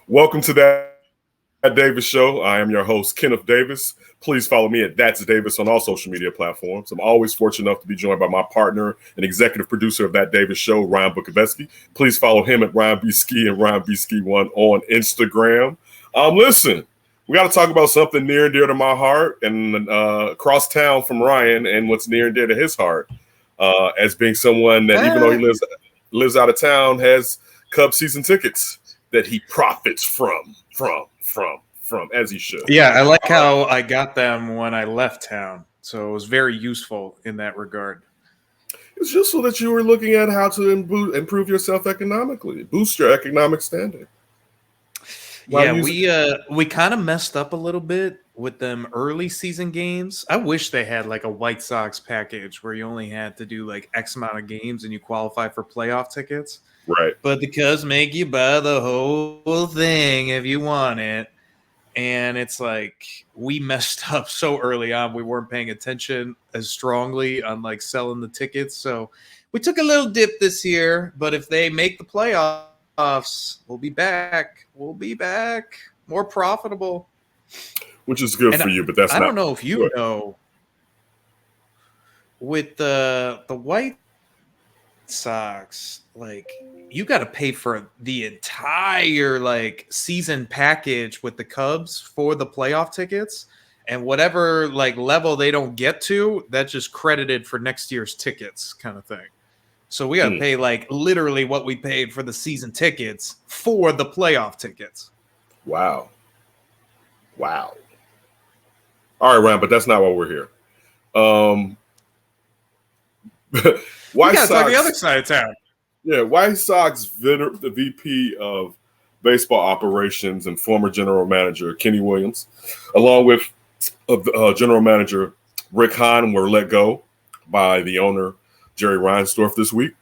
Welcome to that Davis Show. I am your host, Kenneth Davis. Please follow me at That's Davis on all social media platforms. I'm always fortunate enough to be joined by my partner and executive producer of That Davis Show, Ryan Bukoveski. Please follow him at Ryan B. Ski and Ryan B. Ski1 on Instagram. Listen, we got to talk about something near and dear to my heart and across town from Ryan and what's near and dear to his heart as being someone that, even though he lives out of town, has Cubs season tickets that he profits from, as he should. Yeah, I like how I got them when I left town. So it was very useful in that regard. It's just so that you were looking at how to improve yourself economically, boost your economic standing. We kind of messed up a little bit with them early season games. I wish they had like a White Sox package where you only had to do like X amount of games and you qualify for playoff tickets. Right. But the Cubs make you buy the whole thing if you want it. And it's like we messed up so early on. We weren't paying attention as strongly on like selling the tickets. So we took a little dip this year. But if they make the playoffs, we'll be back. We'll be back. More profitable. Which is good for you, but that's I don't know if you know. With the White Sox, like you got to pay for the entire like season package with the Cubs for the playoff tickets, and whatever like level they don't get to, that's just credited for next year's tickets kind of thing. So we got to pay like literally what we paid for the season tickets for the playoff tickets. Wow. All right, Ryan, but that's not why we're here. White Sox, talk the other side of town. Yeah, White Sox, the VP of baseball operations and former general manager Kenny Williams, along with general manager Rick Hahn, were let go by the owner Jerry Reinsdorf this week.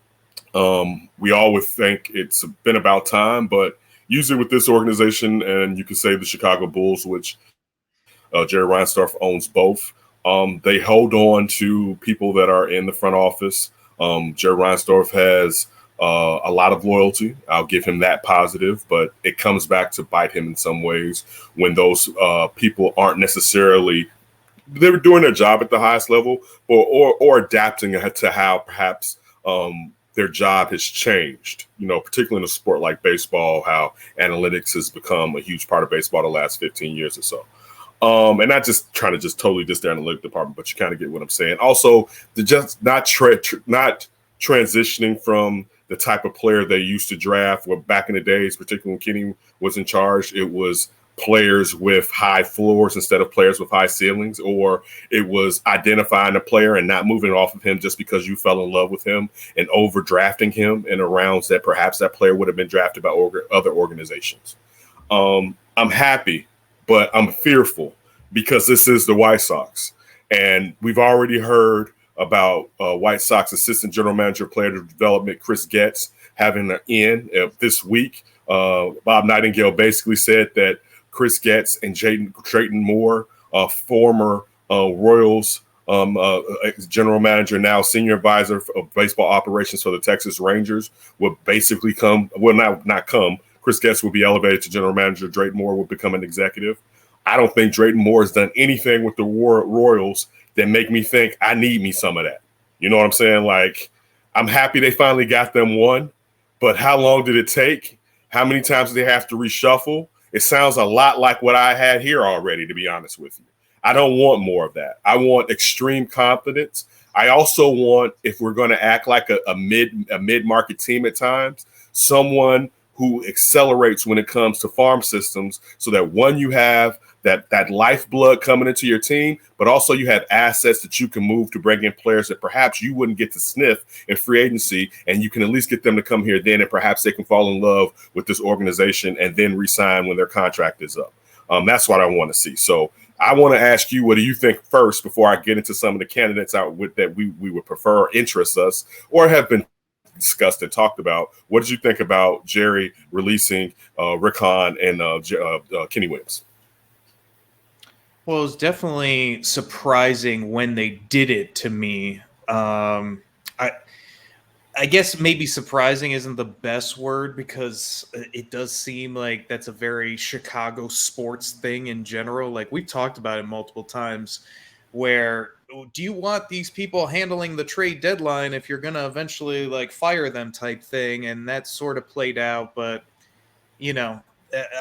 We all would think it's been about time, but usually with this organization, and you could say the Chicago Bulls, which Jerry Reinsdorf owns both, they hold on to people that are in the front office. Jerry Reinsdorf has a lot of loyalty. I'll give him that positive, but it comes back to bite him in some ways when those people aren't necessarily they're doing their job at the highest level or adapting to how perhaps their job has changed, particularly in a sport like baseball, how analytics has become a huge part of baseball the last 15 years or so. And not just trying to just totally diss the analytic department, but you kind of get what I'm saying. Also, just not transitioning from the type of player they used to draft. Well, back in the days, particularly when Kenny was in charge, it was players with high floors instead of players with high ceilings, or it was identifying a player and not moving off of him just because you fell in love with him and overdrafting him in a rounds that perhaps that player would have been drafted by other organizations. I'm happy, but I'm fearful because this is the White Sox. And we've already heard about White Sox assistant general manager player development Chris Getz having an in this week. Bob Nightingale basically said that Chris Getz and Drayton Moore, former Royals general manager, now senior advisor of baseball operations for the Texas Rangers, would basically not come. Chris Getz will be elevated to general manager. Drayton Moore will become an executive. I don't think Drayton Moore has done anything with the Royals that make me think I need me some of that. You know what I'm saying? Like, I'm happy they finally got them one, but how long did it take? How many times did they have to reshuffle? It sounds a lot like what I had here already, to be honest with you. I don't want more of that. I want extreme confidence. I also want, if we're going to act like a mid-market team at times, someone who accelerates when it comes to farm systems so that, one, you have that lifeblood coming into your team, but also you have assets that you can move to bring in players that perhaps you wouldn't get to sniff in free agency, and you can at least get them to come here then, and perhaps they can fall in love with this organization and then re-sign when their contract is up. That's what I want to see. So I want to ask you, what do you think first before I get into some of the candidates out with that we would prefer or interest us or have been discussed and talked about? What did you think about Jerry releasing Rick Hahn and Kenny Williams? Well, it was definitely surprising when they did it to me. I guess maybe surprising isn't the best word, because it does seem like that's a very Chicago sports thing in general. Like, we've talked about it multiple times, where, "Oh, do you want these people handling the trade deadline if you're going to eventually like fire them," type thing. And that sort of played out. But, you know,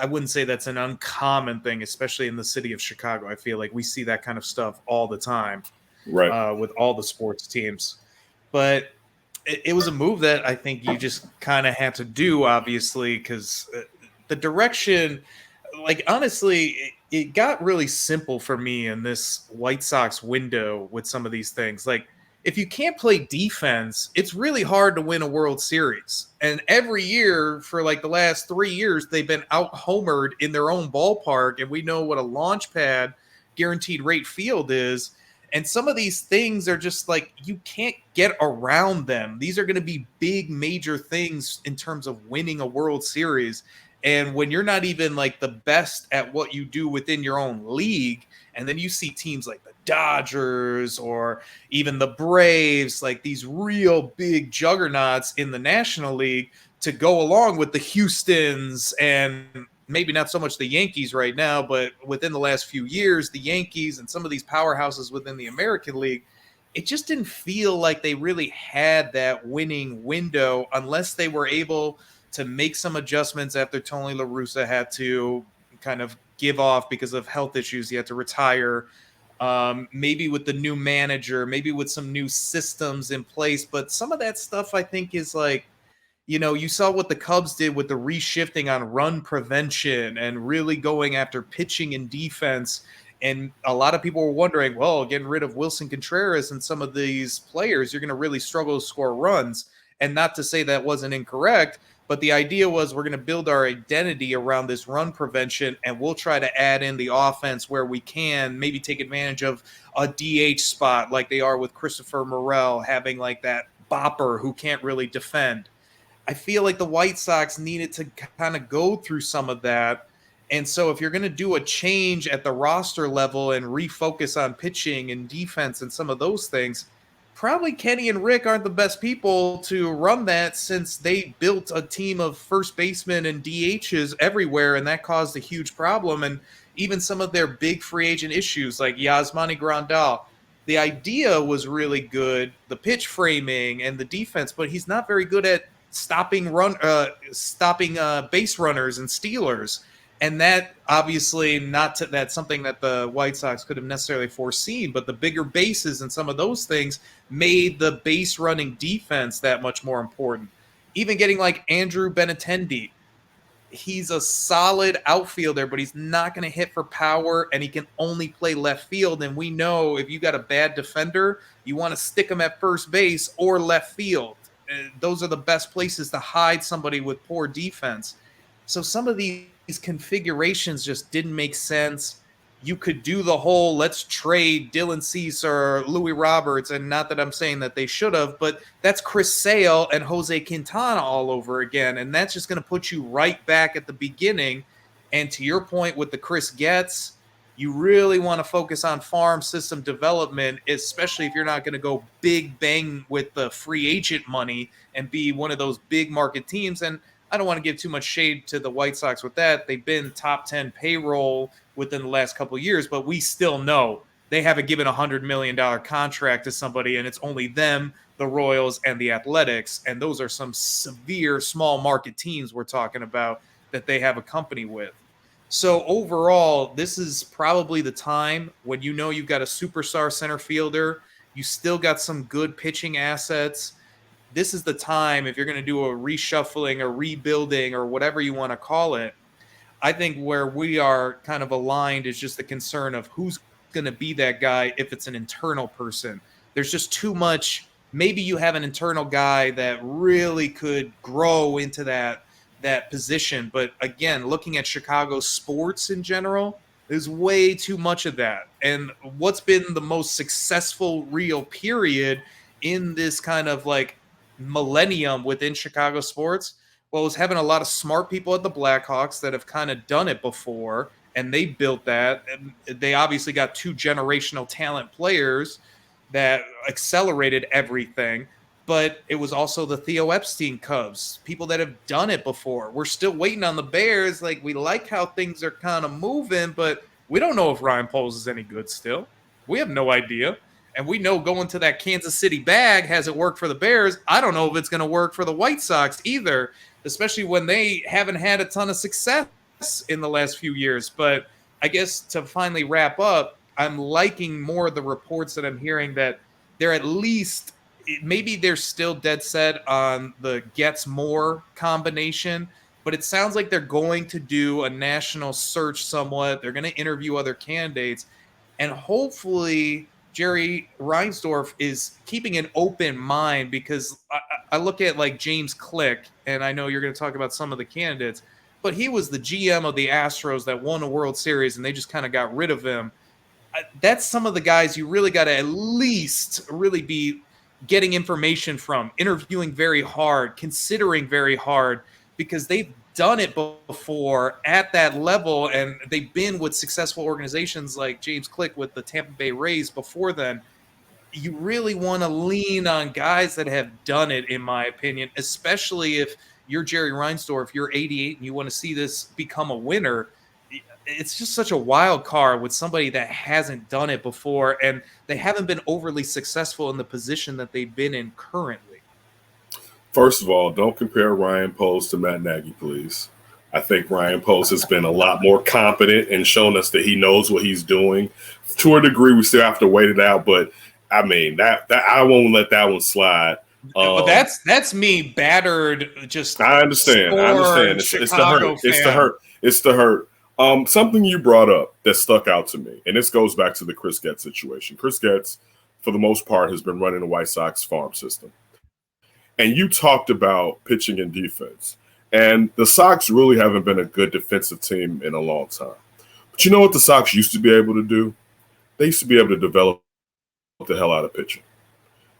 I wouldn't say that's an uncommon thing, especially in the city of Chicago. I feel like we see that kind of stuff all the time Right. with all the sports teams. But it was a move that I think you just kind of had to do, obviously, because the direction, like, honestly, it got really simple for me in this White Sox window with some of these things. Like, if you can't play defense, it's really hard to win a World Series. And every year for like the last 3 years, they've been out homered in their own ballpark. And we know what a launch pad guaranteed rate field is. And some of these things are just like, you can't get around them. These are going to be big, major things in terms of winning a World Series. And when you're not even like the best at what you do within your own league, and then you see teams like the Dodgers or even the Braves, like these real big juggernauts in the National League, to go along with the Houstons and maybe not so much the Yankees right now, but within the last few years, the Yankees and some of these powerhouses within the American League, it just didn't feel like they really had that winning window unless they were able to make some adjustments after Tony La Russa had to kind of give off because of health issues. He had to retire. Maybe with the new manager, maybe with some new systems in place. But some of that stuff I think is like, you saw what the Cubs did with the reshifting on run prevention and really going after pitching and defense. And a lot of people were wondering, well, getting rid of Wilson Contreras and some of these players, you're going to really struggle to score runs. And not to say that wasn't incorrect, but the idea was, we're going to build our identity around this run prevention, and we'll try to add in the offense where we can, maybe take advantage of a DH spot like they are with Christopher Morel, having like that bopper who can't really defend. I feel like the White Sox needed to kind of go through some of that. And so if you're going to do a change at the roster level and refocus on pitching and defense and some of those things, probably Kenny and Rick aren't the best people to run that, since they built a team of first basemen and DHs everywhere, and that caused a huge problem. And even some of their big free agent issues like Yasmani Grandal, the idea was really good, the pitch framing and the defense, but he's not very good at stopping base runners and stealers. And that obviously that's something that the White Sox could have necessarily foreseen, but the bigger bases and some of those things made the base running defense that much more important. Even getting like Andrew Benintendi, he's a solid outfielder, but he's not going to hit for power, and he can only play left field. And we know if you got a bad defender, you want to stick him at first base or left field. Those are the best places to hide somebody with poor defense. So some of these configurations just didn't make sense. You could do the whole let's trade Dylan Cease or Louis Roberts, and not that I'm saying that they should have, but that's Chris Sale and Jose Quintana all over again, and that's just going to put you right back at the beginning. And to your point with the Chris Getz, you really want to focus on farm system development, especially if you're not going to go big bang with the free agent money and be one of those big market teams. And I don't want to give too much shade to the White Sox with that. They've been top 10 payroll within the last couple of years, but we still know they haven't given $100 million contract to somebody, and it's only them, the Royals, and the Athletics. And those are some severe small market teams we're talking about that they have a company with. So overall, this is probably the time when you've got a superstar center fielder, you still got some good pitching assets. This is the time, if you're going to do a reshuffling or rebuilding or whatever you want to call it. I think where we are kind of aligned is just the concern of who's going to be that guy if it's an internal person. There's just too much. Maybe you have an internal guy that really could grow into that position. But again, looking at Chicago sports in general, there's way too much of that. And what's been the most successful real period in this kind of like millennium within Chicago sports? Well, it was having a lot of smart people at the Blackhawks that have kind of done it before, and they built that. And they obviously got two generational talent players that accelerated everything. but it was also the Theo Epstein Cubs, people that have done it before. We're still waiting on the Bears. Like, we like how things are kind of moving, but we don't know if Ryan Poles is any good still. We have no idea. And we know going to that Kansas City bag hasn't worked for the Bears. I don't know if it's going to work for the White Sox either, especially when they haven't had a ton of success in the last few years. But I guess to finally wrap up, I'm liking more the reports that I'm hearing that they're at least, maybe they're still dead set on the gets more combination, but it sounds like they're going to do a national search somewhat. They're going to interview other candidates, and hopefully Jerry Reinsdorf is keeping an open mind, because I look at like James Click, and I know you're going to talk about some of the candidates, but he was the GM of the Astros that won a World Series, and they just kind of got rid of him. That's some of the guys you really got to at least really be getting information from, interviewing very hard, considering very hard, because they've done it before at that level, and they've been with successful organizations like James Click with the Tampa Bay Rays before then. You really want to lean on guys that have done it, in my opinion, especially if you're Jerry Reinsdorf, you're 88 and you want to see this become a winner. It's just such a wild card with somebody that hasn't done it before, and they haven't been overly successful in the position that they've been in currently. First of all, don't compare Ryan Poles to Matt Nagy, please. I think Ryan Poles has been a lot more competent and shown us that he knows what he's doing. To a degree, we still have to wait it out, but I mean that I won't let that one slide. But that's me battered. Just I understand. It's the hurt. It's the hurt. Something you brought up that stuck out to me, and this goes back to the Chris Getz situation. Chris Getz, for the most part, has been running the White Sox farm system. And you talked about pitching and defense. And the Sox really haven't been a good defensive team in a long time. But you know what the Sox used to be able to do? They used to be able to develop the hell out of pitching.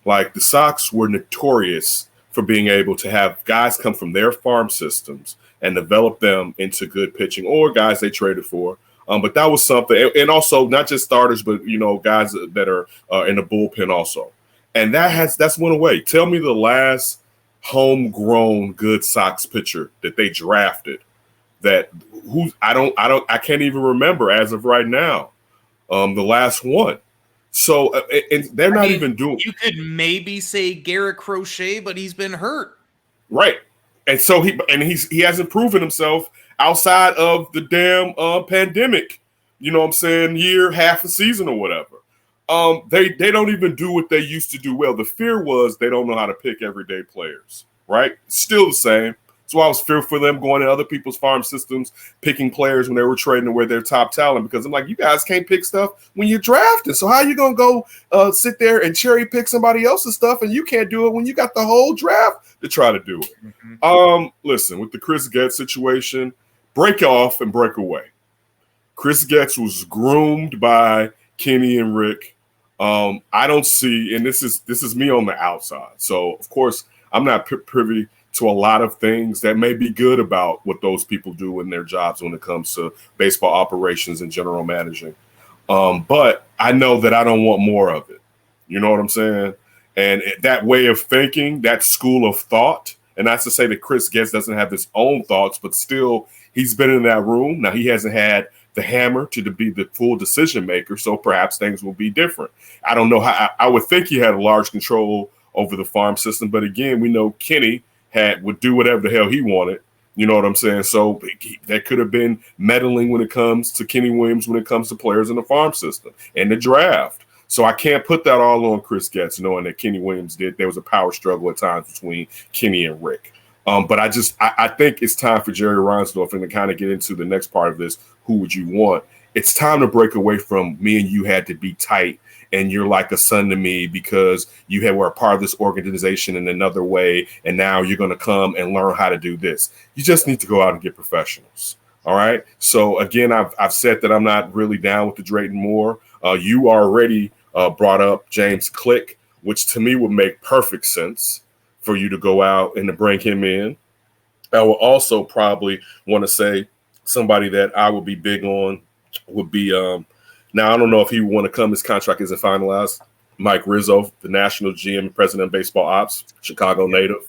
Like, the Sox were notorious for being able to have guys come from their farm systems and develop them into good pitching, or guys they traded for. But that was something. And also not just starters, but, you know, guys that are in the bullpen also. And that's went away. Tell me the last homegrown good Sox pitcher that they drafted I can't even remember as of right now. The last one. So and they're not even doing. You could maybe say Garrett Crochet, but he's been hurt. Right. And so he hasn't proven himself outside of the damn pandemic. You know what I'm saying? Half a season or whatever. They don't even do what they used to do well. The fear was they don't know how to pick everyday players, right? Still the same. That's why I was fearful for them going to other people's farm systems, picking players when they were trading away their top talent, because I'm like, you guys can't pick stuff when you're drafted. So how are you going to go sit there and cherry pick somebody else's stuff, and you can't do it when you got the whole draft to try to do it? Mm-hmm. Listen, with the Chris Getz situation, break off and break away. Chris Getz was groomed by Kenny and Rick. I don't see, and this is me on the outside. So of course I'm not privy to a lot of things that may be good about what those people do in their jobs when it comes to baseball operations and general managing. But I know that I don't want more of it. You know what I'm saying? And that way of thinking, that school of thought, and that's to say that Chris Getz doesn't have his own thoughts, but still he's been in that room. Now he hasn't had the hammer to be the full decision maker, so perhaps things will be different. I don't know how. I would think he had a large control over the farm system, but again, we know Kenny would do whatever the hell he wanted. You know what I'm saying? So that could have been meddling when it comes to Kenny Williams, when it comes to players in the farm system and the draft. So I can't put that all on Chris Getz, knowing that Kenny Williams there was a power struggle at times between Kenny and Rick. But I think it's time for Jerry Reinsdorf, and to kind of get into the next part of this, who would you want? It's time to break away from me and you had to be tight, and you're like a son to me because were a part of this organization in another way, and now you're going to come and learn how to do this. You just need to go out and get professionals. All right? So, again, I've said that I'm not really down with the Drayton Moore. You already brought up James Click, which to me would make perfect sense for you to go out and to bring him in. I will also probably want to say somebody that I would be big on would be now I don't know if he would want to come. His contract isn't finalized, Mike Rizzo, the national GM, president of baseball ops, Chicago native.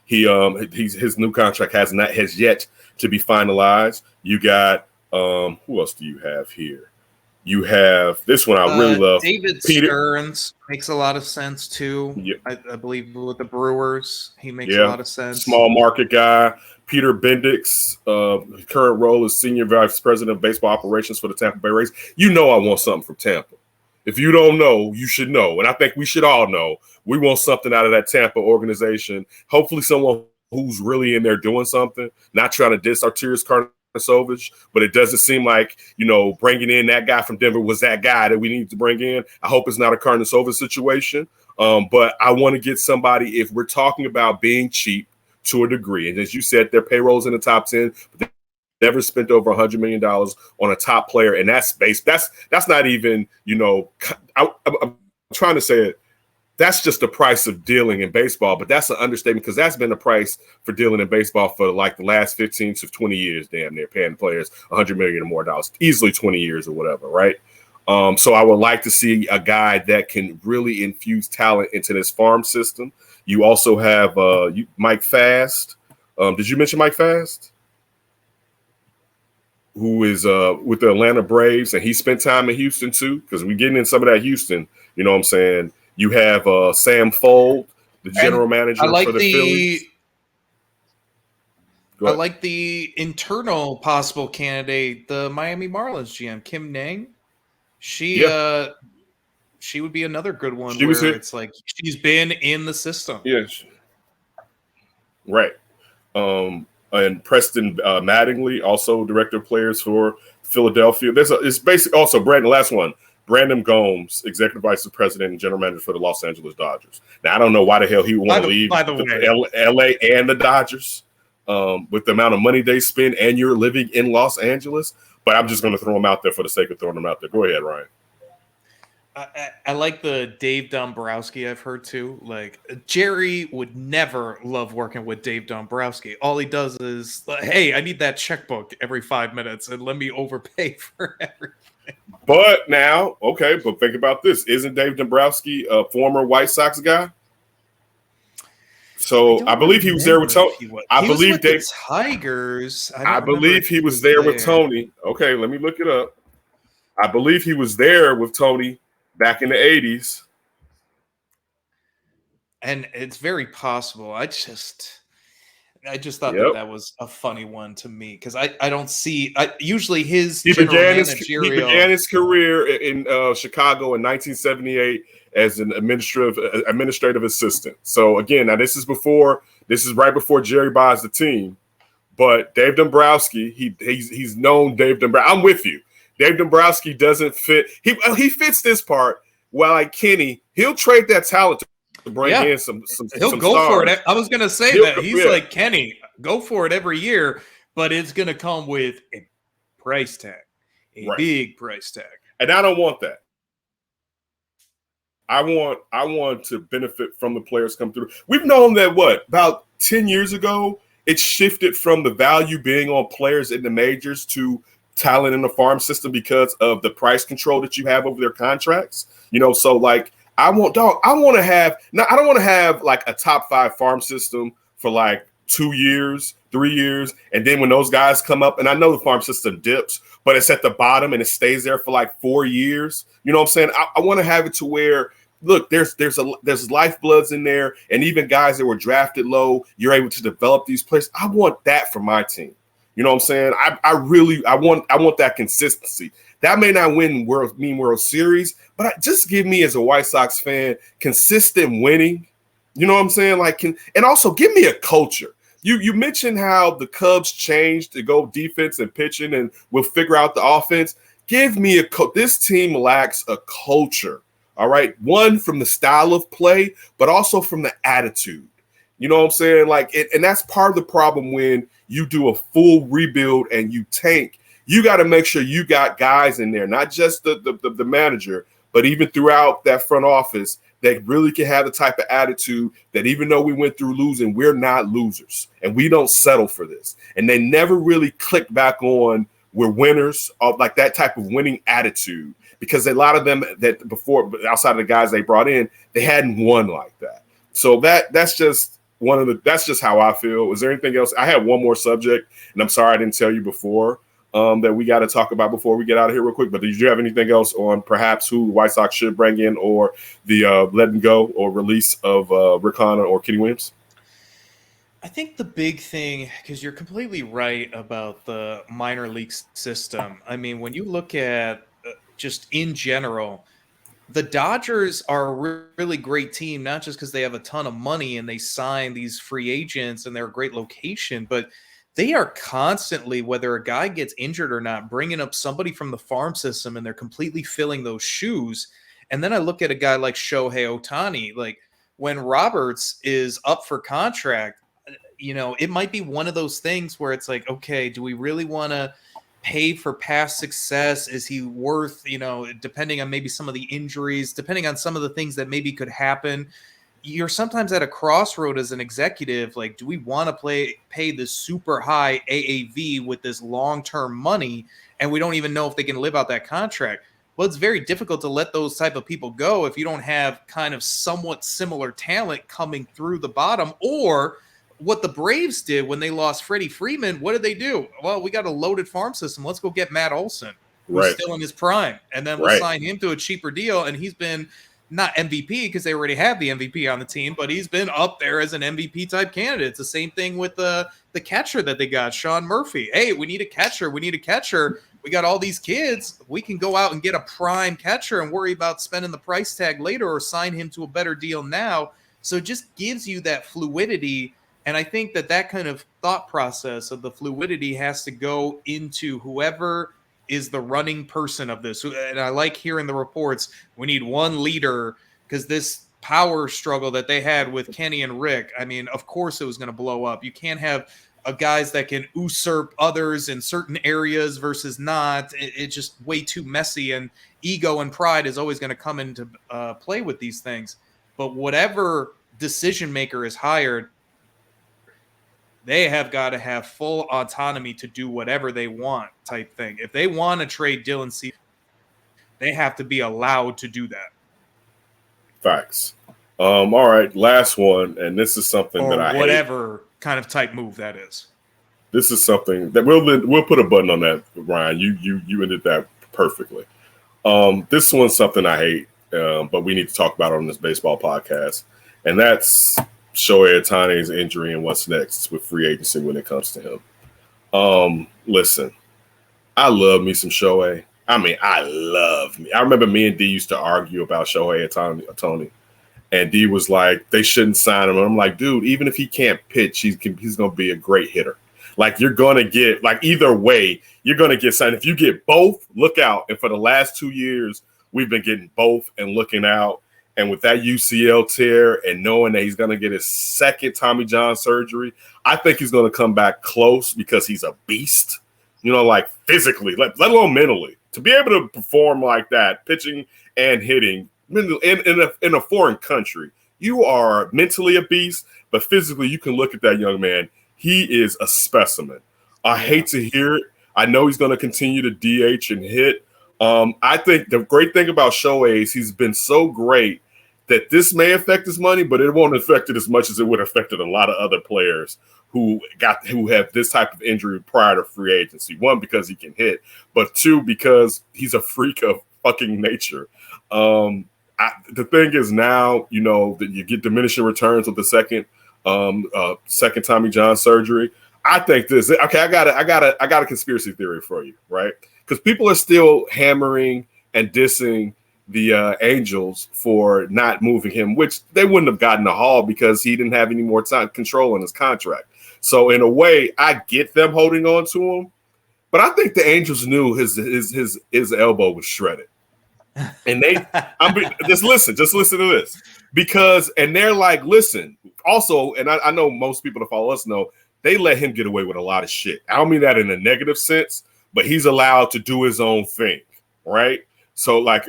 His new contract has yet to be finalized. You got who else do you have here? You have this one I really love. David Stearns makes a lot of sense too. Yep. I believe with the Brewers, he makes a lot of sense. Small market guy. Peter Bendix, current role is senior vice president of baseball operations for the Tampa Bay Rays. You know I want something from Tampa. If you don't know, you should know. And I think we should all know. We want something out of that Tampa organization. Hopefully someone who's really in there doing something, not trying to diss Arturius Karnisovas, but it doesn't seem like, bringing in that guy from Denver was that guy that we need to bring in. I hope it's not a Karnisovas situation. But I want to get somebody, if we're talking about being cheap to a degree, and as you said, their payroll's in the top 10, but never spent over $100 million on a top player, and that's base. That's not even, I'm trying to say it. That's just the price of dealing in baseball, but that's an understatement because that's been the price for dealing in baseball for like the last 15 to 20 years. Damn, they're paying players $100 million or more dollars, easily 20 years or whatever, right? So I would like to see a guy that can really infuse talent into this farm system. You also have Mike Fast. Did you mention Mike Fast? Who is with the Atlanta Braves, and he spent time in Houston too, because we're getting in some of that Houston. You know what I'm saying? You have Sam Fold, the general manager for the Phillies. I like the internal possible candidate, the Miami Marlins GM, Kim Nang. She would be another good one it's like she's been in the system. Yes. Right. And Preston Mattingly, also director of players for Philadelphia. It's basically also Brandon, last one. Brandon Gomes, executive vice president and general manager for the Los Angeles Dodgers. Now, I don't know why the hell he would want to leave LA and the Dodgers with the amount of money they spend, and you're living in Los Angeles. But I'm just going to throw him out there for the sake of throwing him out there. Go ahead, Ryan. I like the Dave Dombrowski I've heard too. Like Jerry would never love working with Dave Dombrowski. All he does is, hey, I need that checkbook every 5 minutes and let me overpay for everything. But now, okay, but think about this. Isn't Dave Dombrowski a former White Sox guy? So I believe he was there with Tony. I believe the Tigers. I believe he was there with Tony. Okay, let me look it up. I believe he was there with Tony back in the 80s. And it's very possible. I just thought that was a funny one to me because I don't see usually his he began his career in Chicago in 1978 as an administrative assistant. So again, now this is right before Jerry buys the team. But Dave Dombrowski, he's known Dave Dombrowski. I'm with you. Dave Dombrowski doesn't fit. He fits this part. While like Kenny, he'll trade that talent to bring in some. He'll some go stars. for it. I was gonna say he's like Kenny, go for it every year, but it's gonna come with a price tag, big price tag. And I don't want that. I want to benefit from the players come through. We've known that about 10 years ago, it shifted from the value being on players in the majors to talent in the farm system because of the price control that you have over their contracts. So like I don't want to have like a top 5 farm system for like 2 years, 3 years. And then when those guys come up, and I know the farm system dips, but it's at the bottom and it stays there for like 4 years. You know what I'm saying? I want to have it to where, look, there's lifebloods in there, and even guys that were drafted low, you're able to develop these players. I want that for my team. You know what I'm saying? I want that consistency. That may not win World Series, but just give me as a White Sox fan consistent winning. You know what I'm saying? And also give me a culture. You mentioned how the Cubs changed to go defense and pitching, and we'll figure out the offense. Give me this team lacks a culture. All right, one from the style of play, but also from the attitude. You know what I'm saying? And that's part of the problem when you do a full rebuild and you tank. You got to make sure you got guys in there, not just the manager, but even throughout that front office that really can have the type of attitude that even though we went through losing, we're not losers and we don't settle for this. And they never really click back on we're winners, of like that type of winning attitude. because a lot of them that before, outside of the guys they brought in, they hadn't won like that. So that's just that's just how I feel. Is there anything else? I have one more subject, and I'm sorry I didn't tell you before that we got to talk about before we get out of here real quick. But did you have anything else on perhaps who the White Sox should bring in, or the letting go or release of Rick Hahn or Kenny Williams? I think the big thing, because you're completely right about the minor league system. I mean, when you look at just in general, the Dodgers are a really great team, not just because they have a ton of money and they sign these free agents and they're a great location, but they are constantly, whether a guy gets injured or not, bringing up somebody from the farm system and they're completely filling those shoes. And then I look at a guy like Shohei Ohtani, like when Roberts is up for contract, it might be one of those things where it's like, okay, do we really want to pay for past success? Is he worth, depending on maybe some of the injuries, depending on some of the things that maybe could happen, you're sometimes at a crossroad as an executive. Like, do we want to pay this super high AAV with this long-term money, and we don't even know if they can live out that contract? Well, it's very difficult to let those type of people go if you don't have kind of somewhat similar talent coming through the bottom. Or what the Braves did when they lost Freddie Freeman, what did they do? Well, we got a loaded farm system. Let's go get Matt Olson, who's still in his prime, and then we'll sign him to a cheaper deal. And he's been not MVP because they already have the MVP on the team, but he's been up there as an MVP type candidate. It's the same thing with the catcher that they got, Sean Murphy. Hey, we need a catcher. We got all these kids. We can go out and get a prime catcher and worry about spending the price tag later or sign him to a better deal now. So it just gives you that fluidity. And I think that kind of thought process of the fluidity has to go into whoever is the running person of this. And I like hearing the reports, we need one leader, because this power struggle that they had with Kenny and Rick, I mean, of course it was going to blow up. You can't have guys that can usurp others in certain areas versus not. It's just way too messy, and ego and pride is always going to come into play with these things. But whatever decision maker is hired, they have got to have full autonomy to do whatever they want type thing. If they want to trade Dylan Cease, they have to be allowed to do that. Facts. All right, last one, and this is something that I hate. Whatever kind of type move that is. This is something that we'll put a button on that, Ryan. You ended that perfectly. This one's something I hate, but we need to talk about it on this baseball podcast, and that's Shohei Ohtani's injury and what's next with free agency when it comes to him. Listen, I love me some Shohei. I mean, I remember me and D used to argue about Shohei Ohtani, and D was like, they shouldn't sign him. And I'm like, dude, even if he can't pitch, he's going to be a great hitter. Like, you're going to get, like, either way, you're going to get signed. If you get both, look out. And for the last 2 years, we've been getting both and looking out. And with that UCL tear and knowing that he's going to get his second Tommy John surgery, I think he's going to come back close because he's a beast, like physically, let alone mentally. To be able to perform like that, pitching and hitting in a foreign country, you are mentally a beast, but physically you can look at that young man. He is a specimen. I hate to hear it. I know he's going to continue to DH and hit. I think the great thing about Shohei is he's been so great that this may affect his money, but it won't affect it as much as it would have affected a lot of other players who have this type of injury prior to free agency. One, because he can hit, but two, because he's a freak of fucking nature. The thing is now, that you get diminishing returns with the second Tommy John surgery. I think this. Okay, I got a conspiracy theory for you, right? Because people are still hammering and dissing the Angels for not moving him, which they wouldn't have gotten a haul because he didn't have any more time control in his contract. So in a way, I get them holding on to him, but I think the Angels knew his elbow was shredded, and just listen to this and they're like, listen. Also, and I know most people that follow us know they let him get away with a lot of shit. I don't mean that in a negative sense, but he's allowed to do his own thing, right? So, like,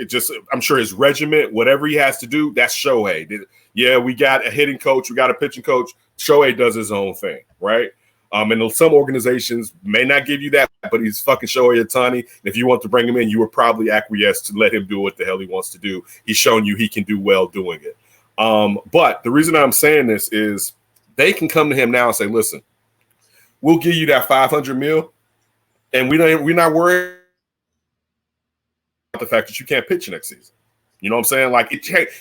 I'm sure his regiment, whatever he has to do, that's Shohei. Yeah, we got a hitting coach, we got a pitching coach. Shohei does his own thing, right? And some organizations may not give you that, but he's fucking Shohei Ohtani. And if you want to bring him in, you would probably acquiesce to let him do what the hell he wants to do. He's shown you he can do well doing it. But the reason I'm saying this is they can come to him now and say, listen, we'll give you that $500 million, and we're not worried about the fact that you can't pitch next season. You know what I'm saying? Like,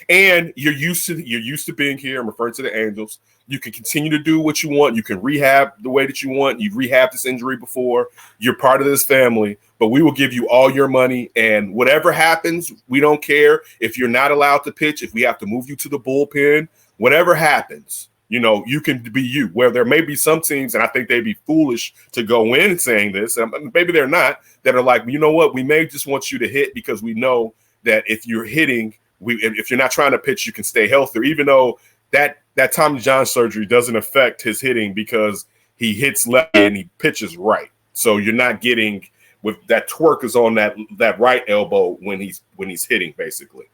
and you're used to being here. I'm referring to the Angels. You can continue to do what you want. You can rehab the way that you want. You've rehabbed this injury before. You're part of this family, but we will give you all your money. And whatever happens, we don't care if you're not allowed to pitch, if we have to move you to the bullpen, whatever happens, you know, you can be you. Where there may be some teams, and I think they'd be foolish to go in saying this, and maybe they're not, that are like, you know what, we may just want you to hit because we know that if you're hitting, if you're not trying to pitch, you can stay healthier, even though that Tommy John surgery doesn't affect his hitting because he hits left and he pitches right. So you're not getting with that twerk is on that right elbow when he's hitting, basically.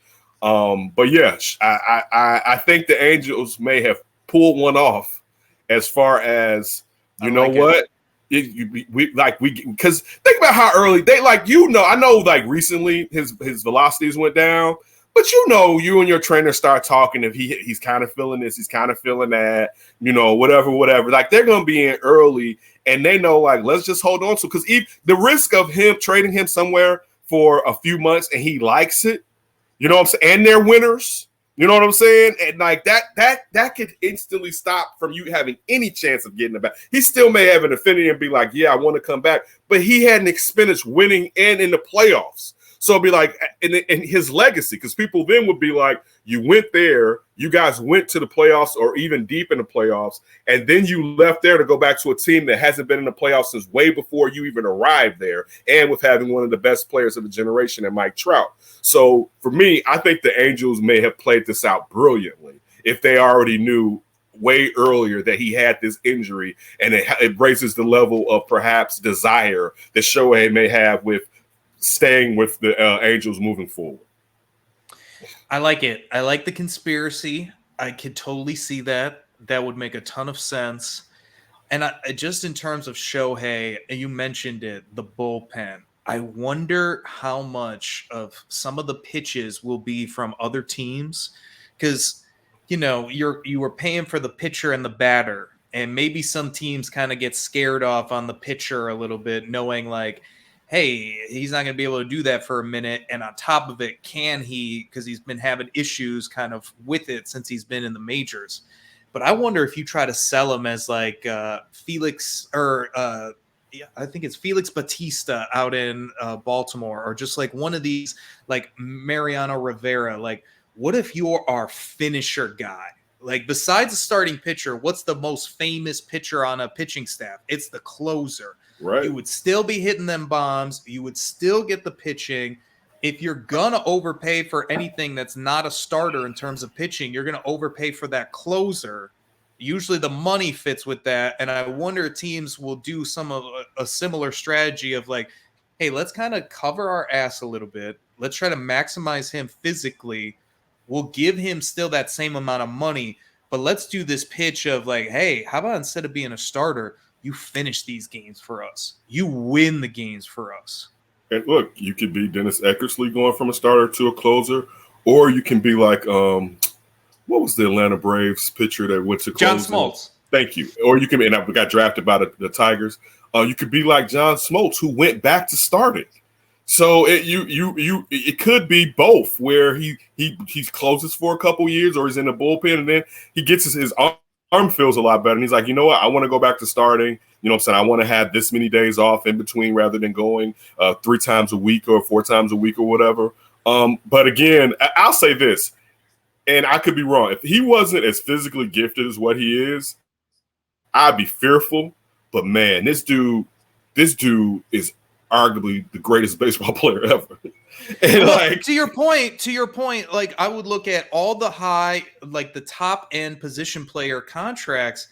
But yeah, I think the Angels may have pulled one off as far as, you know what? Because think about how early they, like, you know, I know like recently his velocities went down, but you know, you and your trainer start talking if he's kind of feeling this, he's kind of feeling that, you know, whatever. Like, they're gonna be in early, and they know, like, let's just hold on to, because the risk of him trading him somewhere for a few months and he likes it, you know what I'm saying, and they're winners. You know what I'm saying? And like that could instantly stop from you having any chance of getting it back. He still may have an affinity and be like, yeah, I want to come back. But he had an experience winning and in the playoffs. So it'd be like, and his legacy, because people then would be like, you went there, you guys went to the playoffs or even deep in the playoffs, and then you left there to go back to a team that hasn't been in the playoffs since way before you even arrived there, and with having one of the best players of the generation in Mike Trout. So for me, I think the Angels may have played this out brilliantly if they already knew way earlier that he had this injury, and it raises the level of perhaps desire that Shohei may have with staying with the Angels moving forward. I like it. I like the conspiracy. I could totally see that. That would make a ton of sense. And just in terms of Shohei, you mentioned it, the bullpen. I wonder how much of some of the pitches will be from other teams, because, you know, you were paying for the pitcher and the batter, and maybe some teams kind of get scared off on the pitcher a little bit, knowing like, hey, he's not going to be able to do that for a minute. And on top of it, can he, because he's been having issues kind of with it since he's been in the majors. But I wonder if you try to sell him as like Felix, or I think it's Felix Bautista out in Baltimore, or just like one of these, like Mariano Rivera. Like, what if you're our finisher guy? Like, besides a starting pitcher, what's the most famous pitcher on a pitching staff? It's the closer. Right. You would still be hitting them bombs. You would still get the pitching. If you're going to overpay for anything that's not a starter in terms of pitching, you're going to overpay for that closer. Usually the money fits with that. And I wonder teams will do some of a similar strategy of like, hey, let's kind of cover our ass a little bit. Let's try to maximize him physically. We'll give him still that same amount of money, but let's do this pitch of like, hey, how about instead of being a starter, you finish these games for us. You win the games for us. And look, you could be Dennis Eckersley going from a starter to a closer, or you can be like, what was the Atlanta Braves pitcher that went to closing? John Smoltz. Thank you. Or you can be, and I got drafted by the Tigers. You could be like John Smoltz, who went back to starting. So it could be both, where he closes for a couple years, or he's in the bullpen, and then he gets his arm feels a lot better, and he's like, you know what, I want to go back to starting. You know what I'm saying? I want to have this many days off in between rather than going 3 times a week or 4 times a week or whatever. But again, I'll say this, and I could be wrong. If he wasn't as physically gifted as what he is, I'd be fearful. But man, this dude is arguably the greatest baseball player ever. And like, to your point, like, I would look at all the high, like the top end position player contracts.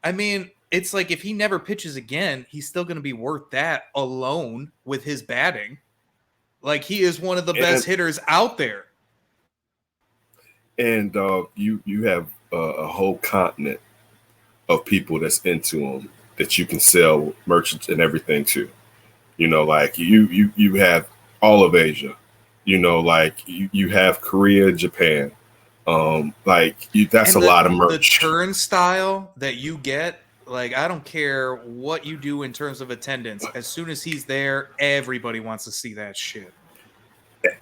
I mean, it's like if he never pitches again, he's still going to be worth that alone with his batting. Like, he is one of the best hitters out there. And you have a whole continent of people that's into him. that you can sell merchants and everything to. You know, like you have all of Asia. You know, like you have Korea, Japan. That's And a lot of the merch. turnstile that you get, like, I don't care what you do in terms of attendance. As soon as he's there, everybody wants to see that shit.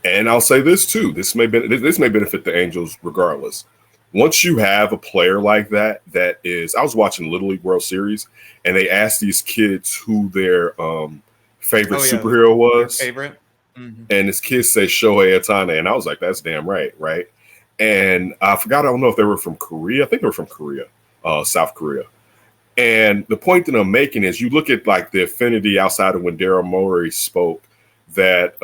And I'll say this too: this may benefit the Angels regardless. Once you have a player like that, I was watching Little League World Series, and they asked these kids who their favorite superhero was. Their favorite. Mm-hmm. And his kids say Shohei Ohtani, and I was like, "That's damn right." And I forgot. I don't know if they were from Korea. I think they were from Korea, South Korea. And the point that I'm making is, you look at like the affinity outside of when Daryl Morey spoke that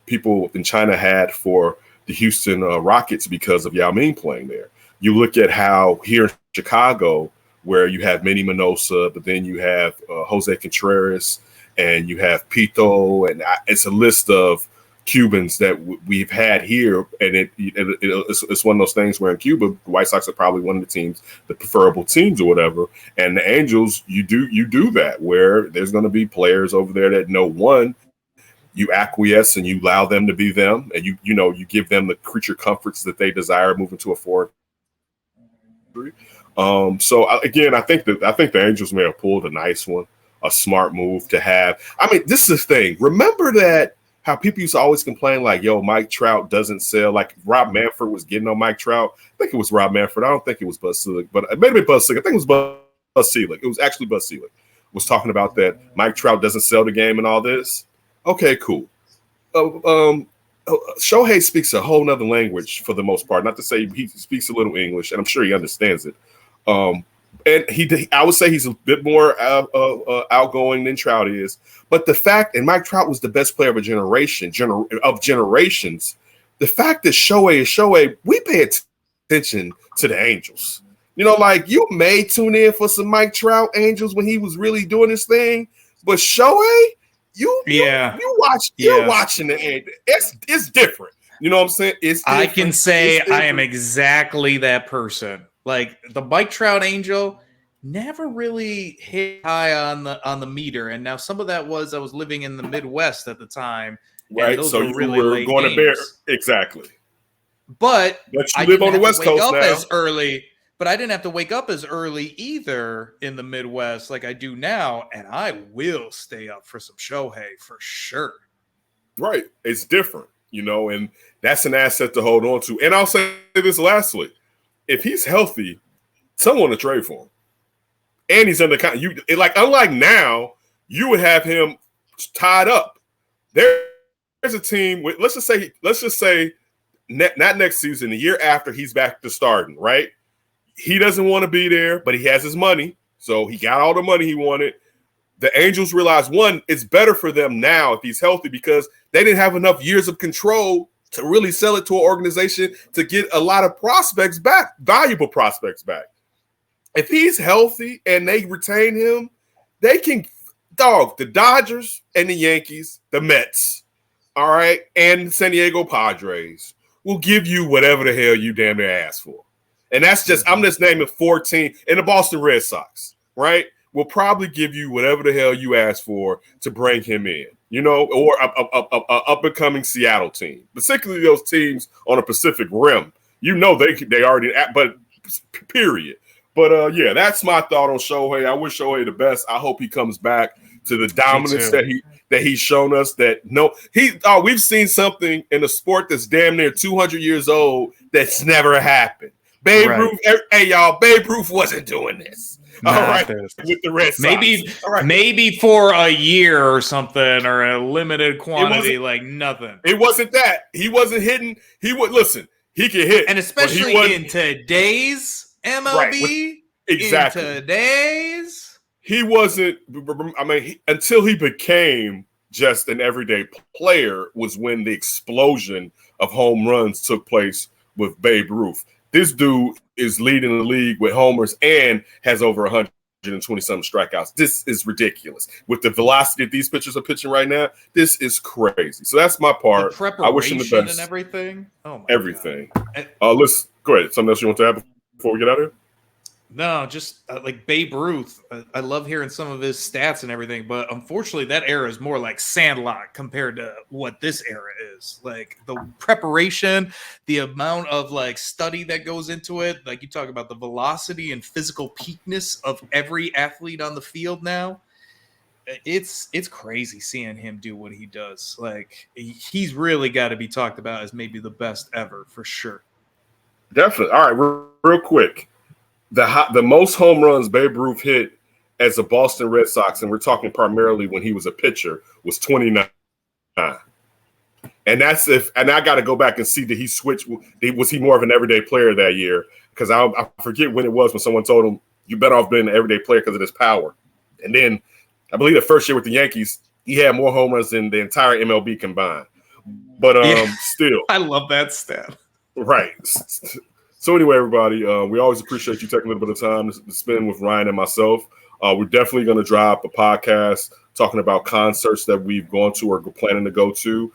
people in China had for the Houston Rockets because of Yao Ming playing there. You look at how here in Chicago, where you have Manny Minoso, but then you have Jose Contreras, and you have Pito, and it's a list of Cubans that we've had here, and it's one of those things where in Cuba, the White Sox are probably one of the teams, the preferable teams or whatever, and the Angels, you do that where there's going to be players over there that know, one, you acquiesce and you allow them to be them, and you give them the creature comforts that they desire moving to a foreign country. Again, I think the Angels may have pulled a nice one, a smart move to have. I mean, this is the thing. Remember that how people used to always complain like, yo, Mike Trout doesn't sell. Like Rob Manfred was getting on Mike Trout. I think it was Rob Manfred. I don't think it was Buzz Selig, but it may have been Buzz Selig. I think it was Buzz Selig. It was actually Buzz Selig was talking about that Mike Trout doesn't sell the game and all this. Okay, cool. Shohei speaks a whole nother language for the most part. Not to say he speaks a little English, and I'm sure he understands it. And I would say he's a bit more outgoing than Trout is. But the fact, and Mike Trout was the best player of a generation, of generations. The fact that Shohei is Shohei, we pay attention to the Angels. You know, like you may tune in for some Mike Trout Angels when he was really doing his thing, but Shohei, you're watching the Angels. It's different. You know what I'm saying? It's different. I can say I am exactly that person. Like the Mike Trout Angel never really hit high on the meter, and now some of that was I was living in the Midwest at the time, right? Those so were you really were late going games. to bear exactly. But you I live on the West Coast now. As early. But I didn't have to wake up as early either in the Midwest like I do now, and I will stay up for some Shohei for sure. Right, it's different, and that's an asset to hold on to. And I'll say this lastly. If he's healthy, someone to trade for him, and he's under contract. Unlike now, you would have him tied up. There's a team with let's just say not next season, the year after he's back to starting. Right, he doesn't want to be there, but he has his money, so he got all the money he wanted. The Angels realized, one, it's better for them now if he's healthy because they didn't have enough years of control to really sell it to an organization to get a lot of prospects back, valuable prospects back. If he's healthy and they retain him, they can the Dodgers and the Yankees, the Mets, all right, and the San Diego Padres will give you whatever the hell you damn near ask for. And that's just, I'm just naming 14, and the Boston Red Sox, right, will probably give you whatever the hell you ask for to bring him in. Or a up-and-coming Seattle team, particularly those teams on the Pacific Rim. They already, but period. But yeah, that's my thought on Shohei. I wish Shohei the best. I hope he comes back to the dominance that he's shown us. We've seen something in a sport that's damn near 200 years old that's never happened. Babe Ruth, hey y'all, Babe Ruth wasn't doing this. All right, with the Red Sox. Maybe for a year or something, or a limited quantity, like nothing. It wasn't that. He wasn't hitting. He would listen. He could hit, and especially in today's MLB. Exactly. In today's, he wasn't. I mean, until he became just an everyday player, was when the explosion of home runs took place with Babe Ruth. This dude is leading the league with homers and has over 120-something strikeouts. This is ridiculous. With the velocity that these pitchers are pitching right now, this is crazy. So that's my part. The I wish him the best. And everything. Oh my everything. God. Let's go ahead. Something else you want to add before we get out of here? No, just like Babe Ruth. I love hearing some of his stats and everything, but unfortunately, that era is more like Sandlot compared to what this era is. Like the preparation, the amount of like study that goes into it. Like you talk about the velocity and physical peakness of every athlete on the field now. It's crazy seeing him do what he does. Like he's really got to be talked about as maybe the best ever for sure. Definitely. All right, real quick. The most home runs Babe Ruth hit as a Boston Red Sox, and we're talking primarily when he was a pitcher, was 29. And I got to go back and see, did he switch? Was he more of an everyday player that year? Because I forget when it was when someone told him, you better off being an everyday player because of his power. And then I believe the first year with the Yankees, he had more home runs than the entire MLB combined. But still. I love that stat. Right. So anyway, everybody, we always appreciate you taking a little bit of time to spend with Ryan and myself. We're definitely going to drop a podcast talking about concerts that we've gone to or planning to go to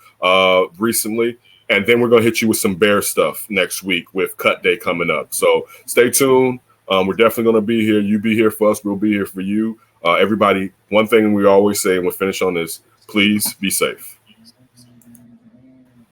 recently. And then we're going to hit you with some Bear stuff next week with Cut Day coming up. So stay tuned. We're definitely going to be here. You be here for us. We'll be here for you. Everybody, one thing we always say, and we'll finish on this, please be safe.